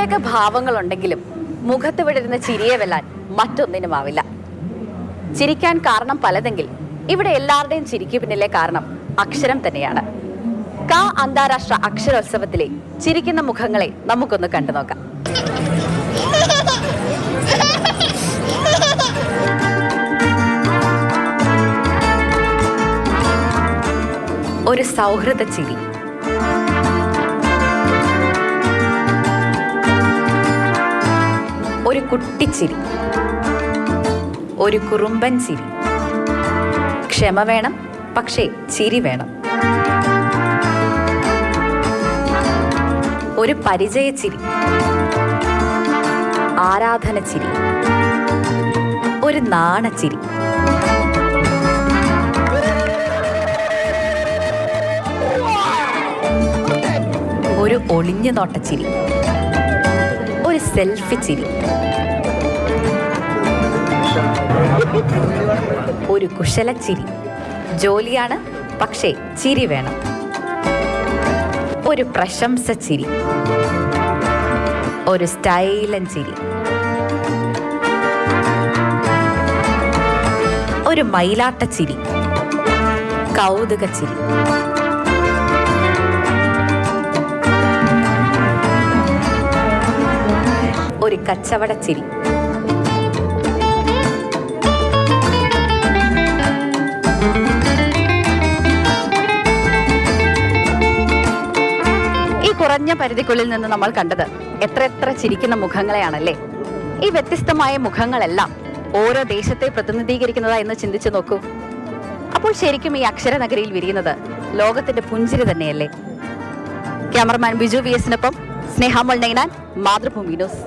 എത്രയൊക്കെ ഭാവങ്ങളുണ്ടെങ്കിലും മുഖത്ത് വിടരുന്ന ചിരിയെ വെല്ലാൻ മറ്റൊന്നിനുമാവില്ല. ചിരിക്കാൻ കാരണം പലതെങ്കിൽ ഇവിടെ എല്ലാവരുടെയും ചിരിക്ക് പിന്നിലെ കാരണം അക്ഷരം തന്നെയാണ്. അന്താരാഷ്ട്ര അക്ഷരോത്സവത്തിലെ ചിരിക്കുന്ന മുഖങ്ങളെ നമുക്കൊന്ന് കണ്ടു നോക്കാം. ഒരു സൗഹൃദ ചിരി, ഒരു കുട്ടിച്ചിരി, ഒരു കുറുമ്പൻ ചിരി. ക്ഷമ വേണം, പക്ഷേ ചിരി വേണം. ഒരു പരിചയച്ചിരി, ആരാധന ചിരി, ഒരു നാണച്ചിരി. ഒരു ഒളിഞ്ഞു നോട്ടച്ചിരി, ഒരു സെൽഫി ചിരി, ഒരു കുശലച്ചിരി. ജോലിയാണ്, പക്ഷേ ചിരി വേണം. ഒരു പ്രശംസ ചിരി, ഒരു സ്റ്റൈലൻ ചിരി, ഒരു മയിലാട്ട ചിരി, കൗതുക ചിരി. ഒരു കച്ചവടച്ചിരി. ഈ കുറഞ്ഞ പരിധിക്കുള്ളിൽ നിന്ന് നമ്മൾ കണ്ടത് എത്ര ചിരിക്കുന്ന മുഖങ്ങളെയാണല്ലേ. ഈ വ്യത്യസ്തമായ മുഖങ്ങളെല്ലാം ഓരോ ദേശത്തെ പ്രതിനിധീകരിക്കുന്നതാ എന്ന് ചിന്തിച്ചു നോക്കൂ. അപ്പോൾ ശരിക്കും ഈ അക്ഷരനഗരിയിൽ വിരിയുന്നത് ലോകത്തിന്റെ പുഞ്ചിരി തന്നെയല്ലേ. ക്യാമറമാൻ ബിജു VS-നൊപ്പം സ്നേഹ മൾനൈനാൻ, മാതൃഭൂമി ന്യൂസ്.